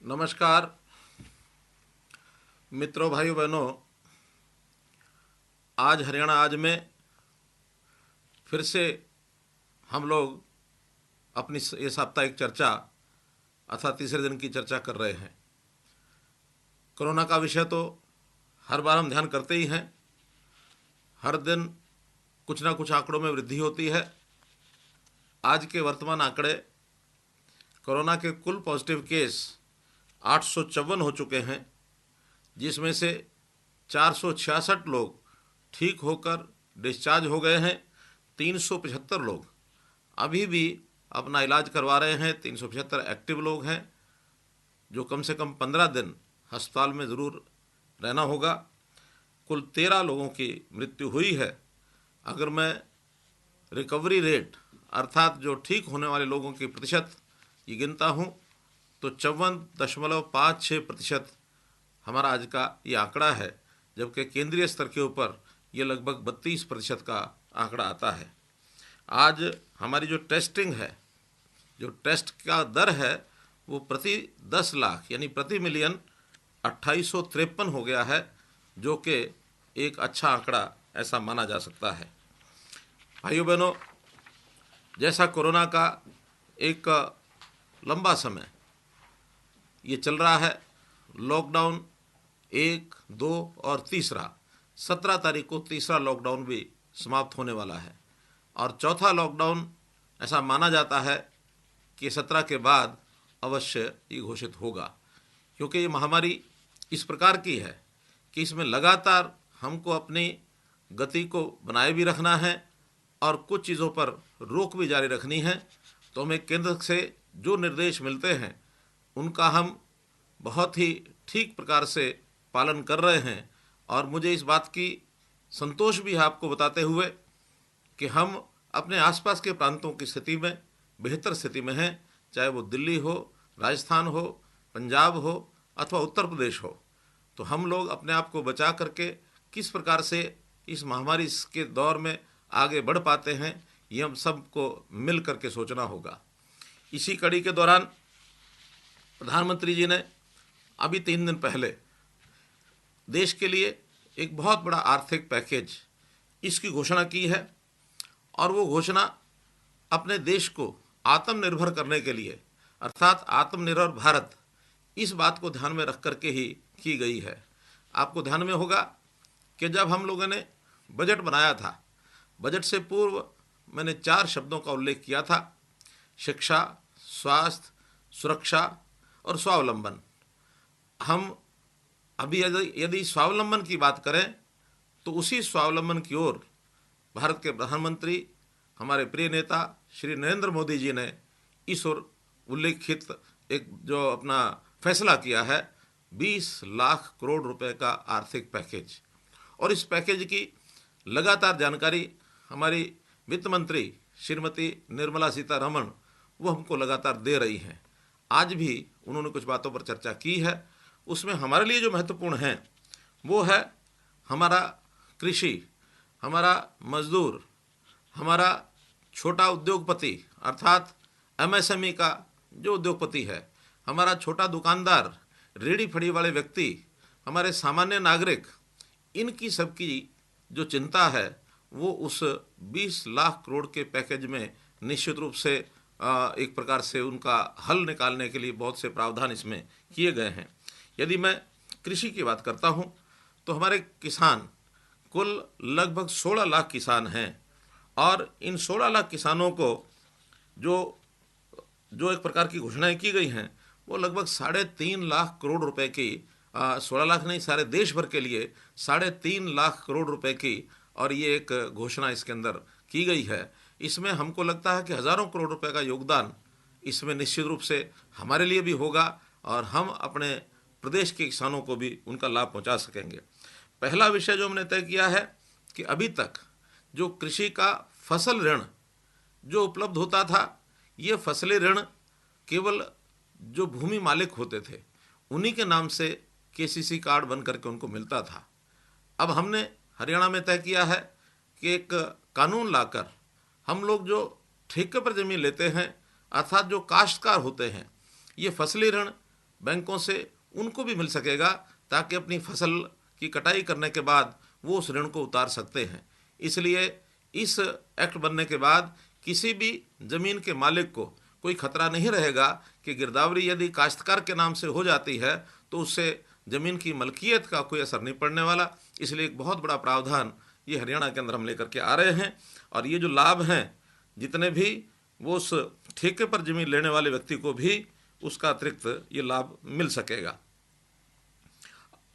नमस्कार मित्रों, भाइयों बहनों। आज हरियाणा आज में फिर से हम लोग अपनी ये साप्ताहिक चर्चा अर्थात तीसरे दिन की चर्चा कर रहे हैं। कोरोना का विषय तो हर बार हम ध्यान करते ही हैं। हर दिन कुछ ना कुछ आंकड़ों में वृद्धि होती है। आज के वर्तमान आंकड़े कोरोना के कुल पॉजिटिव केस 854 हो चुके हैं, जिसमें से 466 लोग ठीक होकर डिस्चार्ज हो गए हैं। 375 लोग अभी भी अपना इलाज करवा रहे हैं। 375 एक्टिव लोग हैं जो कम से कम 15 दिन अस्पताल में ज़रूर रहना होगा। कुल 13 लोगों की मृत्यु हुई है। अगर मैं रिकवरी रेट अर्थात जो ठीक होने वाले लोगों की प्रतिशत ये गिनता हूँ तो 54.56% हमारा आज का ये आंकड़ा है, जबकि केंद्रीय स्तर के ऊपर ये लगभग 32% का आंकड़ा आता है। आज हमारी जो टेस्टिंग है, जो टेस्ट का दर है, वो प्रति 10 लाख यानी प्रति मिलियन 2853 हो गया है, जो कि एक अच्छा आंकड़ा ऐसा माना जा सकता है। भाइयों बहनों, जैसा कोरोना का एक लंबा समय ये चल रहा है, लॉकडाउन 1, 2 और तीसरा 17 तारीख को तीसरा लॉकडाउन भी समाप्त होने वाला है और चौथा लॉकडाउन ऐसा माना जाता है कि 17 के बाद अवश्य ये घोषित होगा, क्योंकि ये महामारी इस प्रकार की है कि इसमें लगातार हमको अपनी गति को बनाए भी रखना है और कुछ चीज़ों पर रोक भी जारी रखनी है। तो हमें केंद्र से जो निर्देश मिलते हैं उनका हम बहुत ही ठीक प्रकार से पालन कर रहे हैं और मुझे इस बात की संतोष भी है आपको बताते हुए कि हम अपने आसपास के प्रांतों की स्थिति में बेहतर स्थिति में हैं, चाहे वो दिल्ली हो, राजस्थान हो, पंजाब हो अथवा उत्तर प्रदेश हो। तो हम लोग अपने आप को बचा करके किस प्रकार से इस महामारी के दौर में आगे बढ़ पाते हैं, ये हम सबको मिल करके सोचना होगा। इसी कड़ी के दौरान प्रधानमंत्री जी ने अभी 3 दिन पहले देश के लिए एक बहुत बड़ा आर्थिक पैकेज इसकी घोषणा की है और वो घोषणा अपने देश को आत्मनिर्भर करने के लिए अर्थात आत्मनिर्भर भारत, इस बात को ध्यान में रख करके ही की गई है। आपको ध्यान में होगा कि जब हम लोगों ने बजट बनाया था, बजट से पूर्व मैंने 4 शब्दों का उल्लेख किया था: शिक्षा, स्वास्थ्य, सुरक्षा और स्वावलंबन। हम अभी यदि स्वावलंबन की बात करें तो उसी स्वावलंबन की ओर भारत के प्रधानमंत्री हमारे प्रिय नेता श्री नरेंद्र मोदी जी ने इस ओर उल्लेखित एक जो अपना फैसला किया है 20 लाख करोड़ रुपए का आर्थिक पैकेज। और इस पैकेज की लगातार जानकारी हमारी वित्त मंत्री श्रीमती निर्मला सीतारमण वो हमको लगातार दे रही हैं। आज भी उन्होंने कुछ बातों पर चर्चा की है। उसमें हमारे लिए जो महत्वपूर्ण है वो है हमारा कृषि, हमारा मजदूर, हमारा छोटा उद्योगपति अर्थात एमएसएमई का जो उद्योगपति है, हमारा छोटा दुकानदार, रेडी फड़ी वाले व्यक्ति, हमारे सामान्य नागरिक, इनकी सबकी जो चिंता है वो उस 20 लाख करोड़ के पैकेज में निश्चित रूप से एक प्रकार से उनका हल निकालने के लिए बहुत से प्रावधान इसमें किए गए हैं। यदि मैं कृषि की बात करता हूं तो हमारे किसान कुल लगभग 16 लाख किसान हैं और इन 16 लाख किसानों को जो एक प्रकार की घोषणाएं की गई हैं वो लगभग 3.5 लाख करोड़ रुपए की 16 लाख नहीं, सारे देश भर के लिए 3.5 लाख करोड़ रुपए की और ये एक घोषणा इसके अंदर की गई है। इसमें हमको लगता है कि हज़ारों करोड़ रुपए का योगदान इसमें निश्चित रूप से हमारे लिए भी होगा और हम अपने प्रदेश के किसानों को भी उनका लाभ पहुंचा सकेंगे। पहला विषय जो हमने तय किया है कि अभी तक जो कृषि का फसल ऋण जो उपलब्ध होता था, ये फसली ऋण केवल जो भूमि मालिक होते थे उन्हीं के नाम से केसीसी कार्ड बन करके उनको मिलता था। अब हमने हरियाणा में तय किया है कि एक कानून लाकर हम लोग जो ठेके पर ज़मीन लेते हैं अर्थात जो काश्तकार होते हैं, ये फसली ऋण बैंकों से उनको भी मिल सकेगा, ताकि अपनी फसल की कटाई करने के बाद वो उस ऋण को उतार सकते हैं। इसलिए इस एक्ट बनने के बाद किसी भी ज़मीन के मालिक को कोई खतरा नहीं रहेगा कि गिरदावरी यदि काश्तकार के नाम से हो जाती है तो उससे ज़मीन की मलकियत का कोई असर नहीं पड़ने वाला। इसलिए एक बहुत बड़ा प्रावधान ये हरियाणा के अंदर हम लेकर के आ रहे हैं। और ये जो लाभ हैं जितने भी, वो उस ठेके पर ज़मीन लेने वाले व्यक्ति को भी उसका अतिरिक्त ये लाभ मिल सकेगा।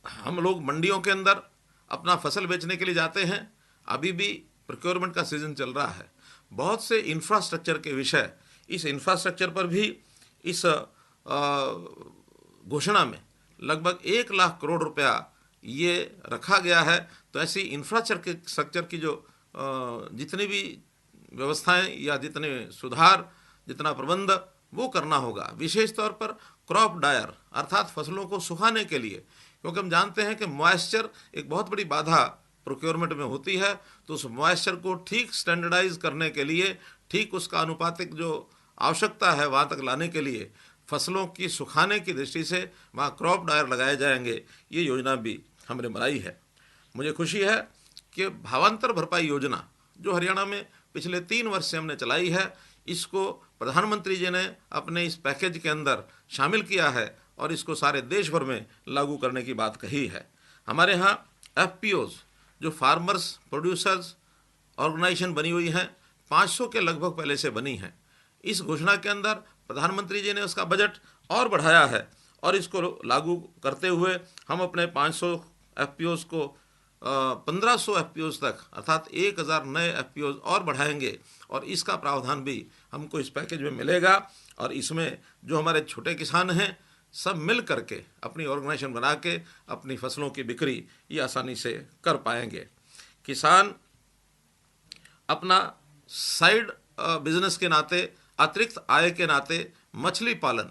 हम लोग मंडियों के अंदर अपना फसल बेचने के लिए जाते हैं, अभी भी प्रोक्योरमेंट का सीज़न चल रहा है। बहुत से इंफ्रास्ट्रक्चर के विषय, इस इंफ्रास्ट्रक्चर पर भी इस घोषणा में लगभग 1 लाख करोड़ रुपया ये रखा गया है। तो ऐसी इंफ्रास्ट्रक्चर की जो जितनी भी व्यवस्थाएं या जितने सुधार, जितना प्रबंध वो करना होगा। विशेष तौर पर क्रॉप ड्रायर अर्थात फसलों को सुखाने के लिए, क्योंकि हम जानते हैं कि मॉइस्चर एक बहुत बड़ी बाधा प्रोक्योरमेंट में होती है। तो उस मॉइस्चर को ठीक स्टैंडर्डाइज करने के लिए, ठीक उसका अनुपातिक जो आवश्यकता है वहाँ तक लाने के लिए फसलों की सुखाने की दृष्टि से वहाँ क्रॉप ड्रायर लगाए जाएंगे। ये योजना भी हमने बनाई है। मुझे खुशी है कि भावांतर भरपाई योजना जो हरियाणा में पिछले 3 वर्ष से हमने चलाई है, इसको प्रधानमंत्री जी ने अपने इस पैकेज के अंदर शामिल किया है और इसको सारे देश भर में लागू करने की बात कही है। हमारे यहाँ FPOs जो फार्मर्स प्रोड्यूसर्स ऑर्गेनाइजेशन बनी हुई हैं, 500 के लगभग पहले से बनी हैं। इस घोषणा के अंदर प्रधानमंत्री जी ने उसका बजट और बढ़ाया है और इसको लागू करते हुए हम अपने 500 FPOs को 1500 FPOs तक अर्थात 1000 नए FPOs और बढ़ाएंगे। और इसका प्रावधान भी हमको इस पैकेज में मिलेगा। और इसमें जो हमारे छोटे किसान हैं सब मिल करके अपनी ऑर्गेनाइजेशन बना के अपनी फसलों की बिक्री ये आसानी से कर पाएंगे। किसान अपना साइड बिजनेस के नाते, अतिरिक्त आय के नाते मछली पालन,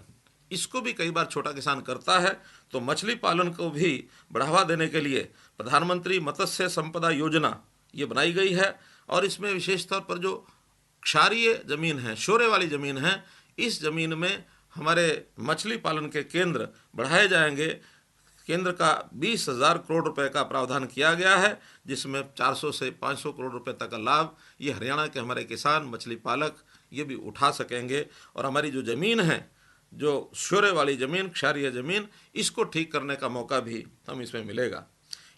इसको भी कई बार छोटा किसान करता है। तो मछली पालन को भी बढ़ावा देने के लिए प्रधानमंत्री मत्स्य संपदा योजना ये बनाई गई है। और इसमें विशेष तौर पर जो क्षारीय ज़मीन है, शोरे वाली ज़मीन है, इस ज़मीन में हमारे मछली पालन के केंद्र बढ़ाए जाएंगे। केंद्र का 20,000 करोड़ रुपए का प्रावधान किया गया है, जिसमें 400 से 500 करोड़ रुपए तक का लाभ ये हरियाणा के हमारे किसान मछली पालक ये भी उठा सकेंगे। और हमारी जो ज़मीन है, जो शोरे वाली ज़मीन, क्षारीय ज़मीन, इसको ठीक करने का मौका भी हम इसमें मिलेगा।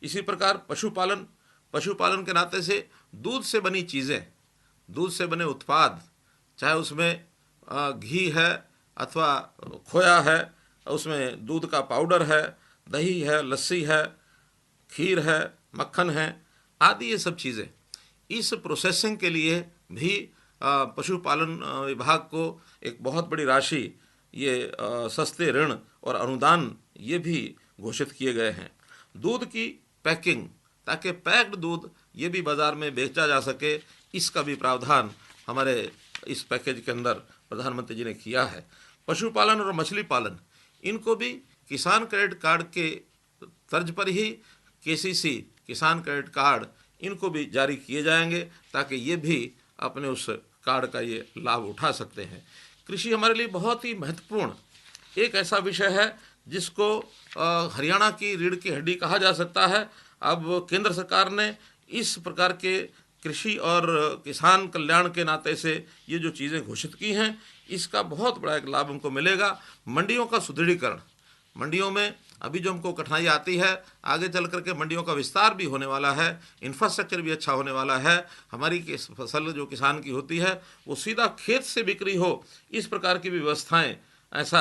इसी प्रकार पशुपालन के नाते से दूध से बनी चीज़ें, दूध से बने उत्पाद, चाहे उसमें घी है अथवा खोया है, उसमें दूध का पाउडर है, दही है, लस्सी है, खीर है, मक्खन है आदि, ये सब चीज़ें, इस प्रोसेसिंग के लिए भी पशुपालन विभाग को एक बहुत बड़ी राशि ये सस्ते ऋण और अनुदान ये भी घोषित किए गए हैं। दूध की पैकिंग, ताकि पैक्ड दूध ये भी बाज़ार में बेचा जा सके, इसका भी प्रावधान हमारे इस पैकेज के अंदर प्रधानमंत्री जी ने किया है। पशुपालन और मछली पालन, इनको भी किसान क्रेडिट कार्ड के तर्ज पर ही KCC किसान क्रेडिट कार्ड इनको भी जारी किए जाएंगे, ताकि ये भी अपने उस कार्ड का ये लाभ उठा सकते हैं। कृषि हमारे लिए बहुत ही महत्वपूर्ण एक ऐसा विषय है जिसको हरियाणा की रीढ़ की हड्डी कहा जा सकता है। अब केंद्र सरकार ने इस प्रकार के कृषि और किसान कल्याण के नाते से ये जो चीज़ें घोषित की हैं, इसका बहुत बड़ा एक लाभ हमको मिलेगा। मंडियों का सुदृढ़ीकरण, मंडियों में अभी जो हमको कठिनाई आती है, आगे चल करके मंडियों का विस्तार भी होने वाला है, इंफ्रास्ट्रक्चर भी अच्छा होने वाला है। हमारी फसल जो किसान की होती है वो सीधा खेत से बिक्री हो, इस प्रकार की भी व्यवस्थाएँ ऐसा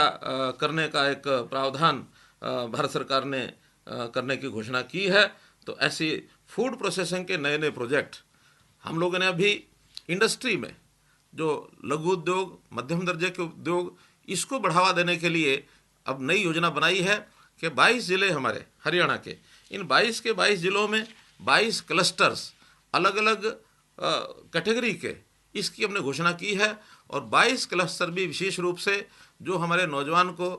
करने का एक प्रावधान भारत सरकार ने करने की घोषणा की है। तो ऐसी फूड प्रोसेसिंग के नए नए प्रोजेक्ट हम लोगों ने अभी इंडस्ट्री में जो लघु उद्योग, मध्यम दर्जे के उद्योग, इसको बढ़ावा देने के लिए अब नई योजना बनाई है कि 22 ज़िले हमारे हरियाणा के, इन 22 के 22 ज़िलों में 22 क्लस्टर्स अलग अलग कैटेगरी के, इसकी हमने घोषणा की है। और 22 क्लस्टर भी विशेष रूप से जो हमारे नौजवान को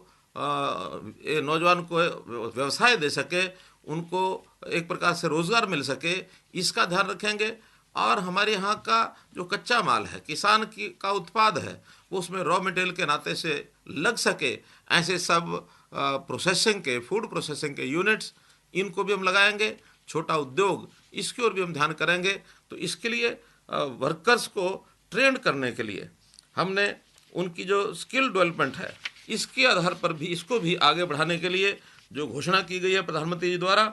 व्यवसाय दे सके, उनको एक प्रकार से रोज़गार मिल सके, इसका ध्यान रखेंगे। और हमारे यहाँ का जो कच्चा माल है, किसान की का उत्पाद है, वो उसमें रॉ मटेरियल के नाते से लग सके, ऐसे सब प्रोसेसिंग के, फूड प्रोसेसिंग के यूनिट्स, इनको भी हम लगाएंगे। छोटा उद्योग, इसकी ओर भी हम ध्यान करेंगे। तो इसके लिए वर्कर्स को ट्रेंड करने के लिए हमने उनकी जो स्किल डेवलपमेंट है, इसके आधार पर भी इसको भी आगे बढ़ाने के लिए जो घोषणा की गई है प्रधानमंत्री जी द्वारा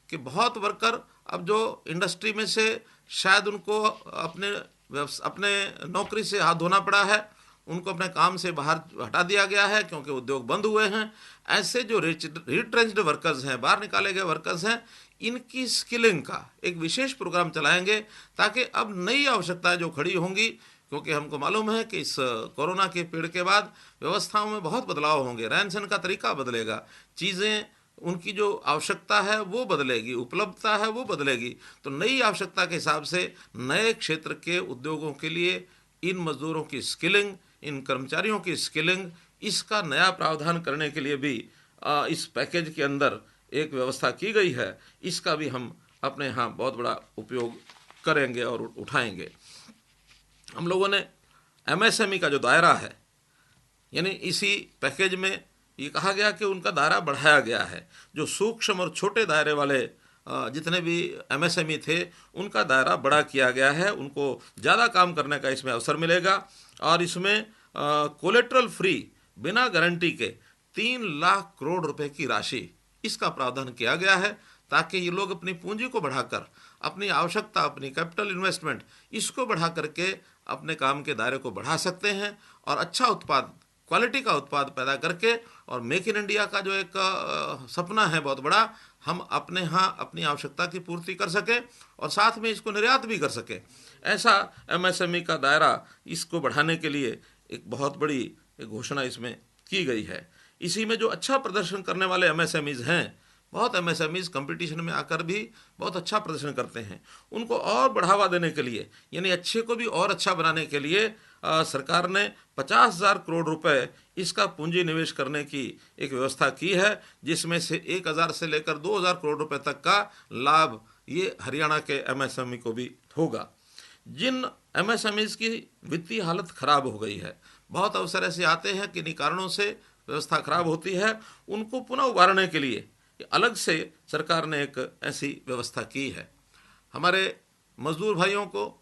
कि बहुत वर्कर अब जो इंडस्ट्री में से शायद उनको अपने नौकरी से हाथ धोना पड़ा है, उनको अपने काम से बाहर हटा दिया गया है क्योंकि उद्योग बंद हुए हैं, ऐसे जो रिट्रेंच्ड वर्कर्स हैं, बाहर निकाले गए वर्कर्स हैं, इनकी स्किलिंग का एक विशेष प्रोग्राम चलाएंगे ताकि अब नई आवश्यकताएं जो खड़ी होंगी, क्योंकि हमको मालूम है कि इस कोरोना के पीड़ के बाद व्यवस्थाओं में बहुत बदलाव होंगे, रहन सहन का तरीका बदलेगा, चीज़ें उनकी जो आवश्यकता है वो बदलेगी, उपलब्धता है वो बदलेगी। तो नई आवश्यकता के हिसाब से नए क्षेत्र के उद्योगों के लिए इन मजदूरों की स्किलिंग, इन कर्मचारियों की स्किलिंग, इसका नया प्रावधान करने के लिए भी इस पैकेज के अंदर एक व्यवस्था की गई है। इसका भी हम अपने यहाँ बहुत बड़ा उपयोग करेंगे और उठाएंगे। हम लोगों ने एमएसएमई का जो दायरा है, यानी इसी पैकेज में ये कहा गया कि उनका दायरा बढ़ाया गया है। जो सूक्ष्म और छोटे दायरे वाले जितने भी एमएसएमई थे, उनका दायरा बड़ा किया गया है, उनको ज़्यादा काम करने का इसमें अवसर मिलेगा। और इसमें कोलेट्रल फ्री, बिना गारंटी के 3 लाख करोड़ रुपए की राशि, इसका प्रावधान किया गया है ताकि ये लोग अपनी पूंजी को बढ़ाकर, अपनी आवश्यकता, अपनी कैपिटल इन्वेस्टमेंट, इसको बढ़ा करके अपने काम के दायरे को बढ़ा सकते हैं और अच्छा उत्पाद, क्वालिटी का उत्पाद पैदा करके, और मेक इन इंडिया का जो एक सपना है बहुत बड़ा, हम अपने यहाँ अपनी आवश्यकता की पूर्ति कर सकें और साथ में इसको निर्यात भी कर सकें। ऐसा एमएसएमई का दायरा, इसको बढ़ाने के लिए एक बहुत बड़ी घोषणा इसमें की गई है। इसी में जो अच्छा प्रदर्शन करने वाले एमएसएमईज हैं, बहुत एमएसएमईज कंपटीशन में आकर भी बहुत अच्छा प्रदर्शन करते हैं, उनको और बढ़ावा देने के लिए, यानी अच्छे को भी और अच्छा बनाने के लिए सरकार ने 50,000 करोड़ रुपए इसका पूंजी निवेश करने की एक व्यवस्था की है, जिसमें से 1,000 से लेकर 2,000 करोड़ रुपए तक का लाभ ये हरियाणा के एमएसएमई को भी होगा। जिन एमएसएमईज की वित्तीय हालत खराब हो गई है, बहुत अवसर ऐसे आते हैं कि किन्हीं कारणों से व्यवस्था खराब होती है, उनको पुनः उबारने के लिए अलग से सरकार ने एक ऐसी व्यवस्था की है। हमारे मजदूर भाइयों को,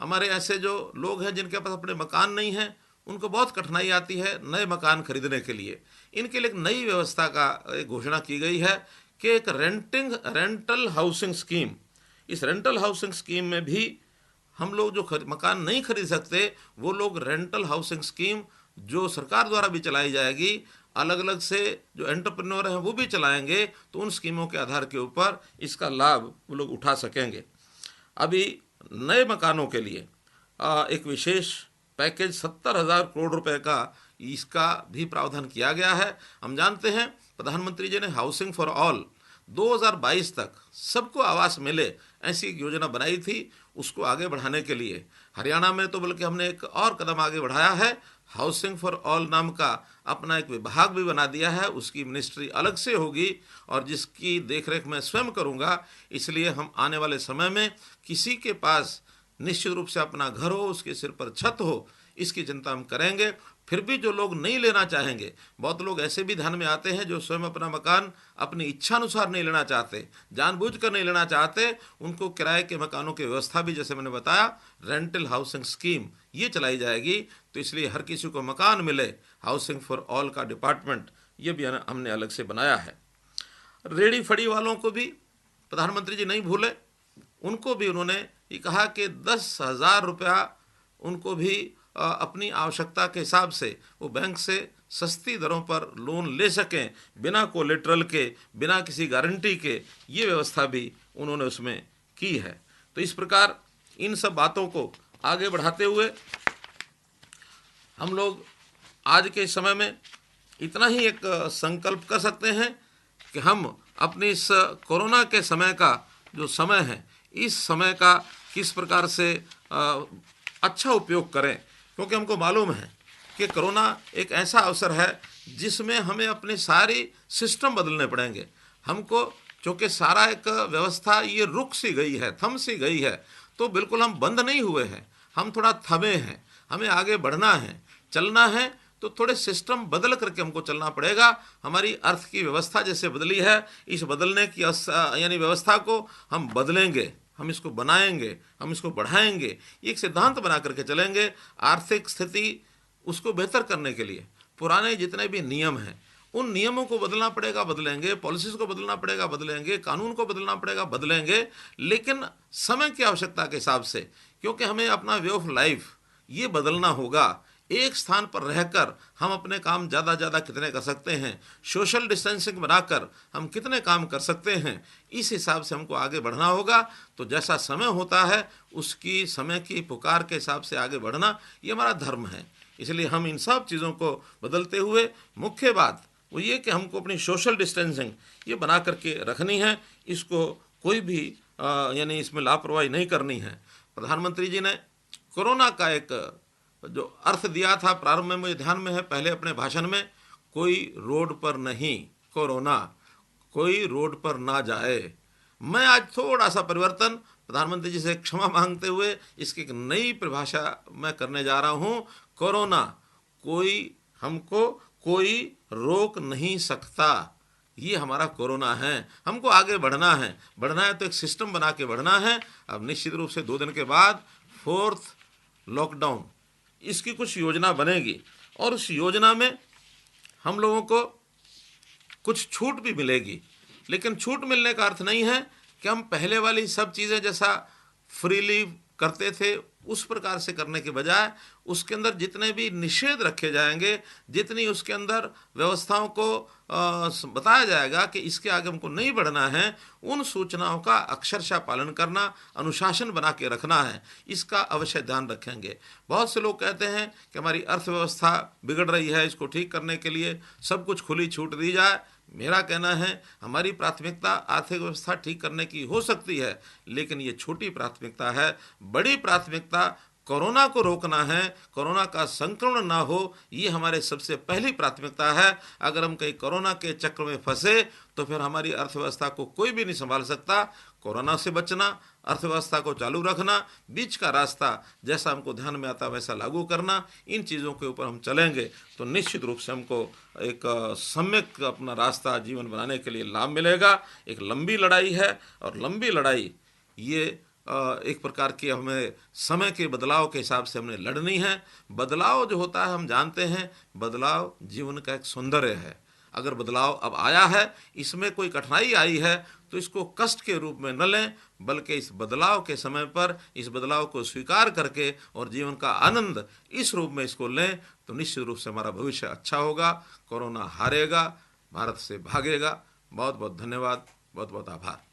हमारे ऐसे जो लोग हैं जिनके पास अपने मकान नहीं हैं, उनको बहुत कठिनाई आती है नए मकान खरीदने के लिए। इनके लिए एक नई व्यवस्था का एक घोषणा की गई है कि एक रेंटल हाउसिंग स्कीम, इस रेंटल हाउसिंग स्कीम में भी हम लोग जो मकान नहीं खरीद सकते, वो लोग रेंटल हाउसिंग स्कीम जो सरकार द्वारा भी चलाई जाएगी, अलग अलग से जो एंटरप्रेन्योर हैं वो भी चलाएंगे, तो उन स्कीमों के आधार के ऊपर इसका लाभ वो लोग उठा सकेंगे। अभी नए मकानों के लिए एक विशेष पैकेज 70,000 करोड़ रुपए का, इसका भी प्रावधान किया गया है। हम जानते हैं प्रधानमंत्री जी ने हाउसिंग फॉर ऑल 2022 तक सबको आवास मिले, ऐसी एक योजना बनाई थी। उसको आगे बढ़ाने के लिए हरियाणा में तो बल्कि हमने एक और कदम आगे बढ़ाया है, हाउसिंग फॉर ऑल नाम का अपना एक विभाग भी बना दिया है। उसकी मिनिस्ट्री अलग से होगी और जिसकी देखरेख मैं स्वयं करूंगा। इसलिए हम आने वाले समय में किसी के पास निश्चित रूप से अपना घर हो, उसके सिर पर छत हो, इसकी चिंता हम करेंगे। फिर भी जो लोग नहीं लेना चाहेंगे, बहुत लोग ऐसे भी ध्यान में आते हैं जो स्वयं अपना मकान अपनी इच्छानुसार नहीं लेना चाहते, जानबूझकर नहीं लेना चाहते, उनको किराए के मकानों की व्यवस्था भी, जैसे मैंने बताया, रेंटल हाउसिंग स्कीम ये चलाई जाएगी। तो इसलिए हर किसी को मकान मिले, हाउसिंग फॉर ऑल का डिपार्टमेंट ये भी हमने अलग से बनाया है। रेडी फड़ी वालों को भी प्रधानमंत्री जी नहीं भूले, उनको भी उन्होंने ये कहा कि 10,000 रुपया उनको भी अपनी आवश्यकता के हिसाब से वो बैंक से सस्ती दरों पर लोन ले सकें, बिना कोलेट्रल के, बिना किसी गारंटी के। ये व्यवस्था भी उन्होंने उसमें की है। तो इस प्रकार इन सब बातों को आगे बढ़ाते हुए हम लोग आज के समय में इतना ही एक संकल्प कर सकते हैं कि हम अपनी इस कोरोना के समय का जो समय है, इस समय का किस प्रकार से अच्छा उपयोग करें, क्योंकि हमको मालूम है कि कोरोना एक ऐसा अवसर है जिसमें हमें अपने सारी सिस्टम बदलने पड़ेंगे। हमको चूँकि सारा एक व्यवस्था ये रुक सी गई है, थम सी गई है, तो बिल्कुल हम बंद नहीं हुए हैं, हम थोड़ा थमे हैं। हमें आगे बढ़ना है, चलना है, तो थोड़े सिस्टम बदल करके हमको चलना पड़ेगा। हमारी अर्थ की व्यवस्था जैसे बदली है, इस बदलने की यानी व्यवस्था को हम बदलेंगे, हम इसको बनाएंगे, हम इसको बढ़ाएंगे, एक सिद्धांत बना करके चलेंगे। आर्थिक स्थिति उसको बेहतर करने के लिए पुराने जितने भी नियम हैं उन नियमों को बदलना पड़ेगा, बदलेंगे, पॉलिसीज को बदलना पड़ेगा, बदलेंगे, कानून को बदलना पड़ेगा, बदलेंगे, लेकिन समय की आवश्यकता के हिसाब से, क्योंकि हमें अपना वे ऑफ लाइफ ये बदलना होगा। एक स्थान पर रहकर हम अपने काम ज़्यादा कितने कर सकते हैं, सोशल डिस्टेंसिंग बनाकर हम कितने काम कर सकते हैं, इस हिसाब से हमको आगे बढ़ना होगा। तो जैसा समय होता है उसकी समय की पुकार के हिसाब से आगे बढ़ना ये हमारा धर्म है। इसलिए हम इन सब चीज़ों को बदलते हुए, मुख्य बात वो ये कि हमको अपनी सोशल डिस्टेंसिंग ये बना करके रखनी है, इसको कोई भी यानी इसमें लापरवाही नहीं करनी है। प्रधानमंत्री जी ने कोरोना का एक जो अर्थ दिया था प्रारंभ में, मुझे ध्यान में है, पहले अपने भाषण में, कोई रोड पर नहीं, कोरोना कोई रोड पर ना जाए। मैं आज थोड़ा सा परिवर्तन प्रधानमंत्री जी से क्षमा मांगते हुए इसकी एक नई परिभाषा मैं करने जा रहा हूँ। कोरोना हमको कोई रोक नहीं सकता, ये हमारा कोरोना है। हमको आगे बढ़ना है तो एक सिस्टम बना के बढ़ना है। अब निश्चित रूप से 2 दिन के बाद 4th लॉकडाउन, इसकी कुछ योजना बनेगी और उस योजना में हम लोगों को कुछ छूट भी मिलेगी। लेकिन छूट मिलने का अर्थ नहीं है कि हम पहले वाली सब चीज़ें जैसा फ्रीली करते थे उस प्रकार से करने के बजाय उसके अंदर जितने भी निषेध रखे जाएंगे, जितनी उसके अंदर व्यवस्थाओं को बताया जाएगा कि इसके आगे हमको नहीं बढ़ना है, उन सूचनाओं का अक्षरशः पालन करना, अनुशासन बना के रखना है, इसका अवश्य ध्यान रखेंगे। बहुत से लोग कहते हैं कि हमारी अर्थव्यवस्था बिगड़ रही है, इसको ठीक करने के लिए सब कुछ खुली छूट दी जाए। मेरा कहना है हमारी प्राथमिकता आर्थिक व्यवस्था ठीक करने की हो सकती है, लेकिन ये छोटी प्राथमिकता है। बड़ी प्राथमिकता कोरोना को रोकना है, कोरोना का संक्रमण ना हो, ये हमारे सबसे पहली प्राथमिकता है। अगर हम कहीं कोरोना के चक्र में फंसे तो फिर हमारी अर्थव्यवस्था को कोई भी नहीं संभाल सकता। कोरोना से बचना, अर्थव्यवस्था को चालू रखना, बीच का रास्ता जैसा हमको ध्यान में आता वैसा लागू करना, इन चीज़ों के ऊपर हम चलेंगे तो निश्चित रूप से हमको एक सम्यक अपना रास्ता जीवन बनाने के लिए लाभ मिलेगा। एक लंबी लड़ाई है और लंबी लड़ाई ये एक प्रकार की हमें समय के बदलाव के हिसाब से हमने लड़नी है। बदलाव जो होता है हम जानते हैं, बदलाव जीवन का एक सौंदर्य है। अगर बदलाव अब आया है, इसमें कोई कठिनाई आई है तो इसको कष्ट के रूप में न लें, बल्कि इस बदलाव के समय पर इस बदलाव को स्वीकार करके और जीवन का आनंद इस रूप में इसको लें तो निश्चित रूप से हमारा भविष्य अच्छा होगा। कोरोना हारेगा, भारत से भागेगा। बहुत बहुत धन्यवाद, बहुत बहुत आभार।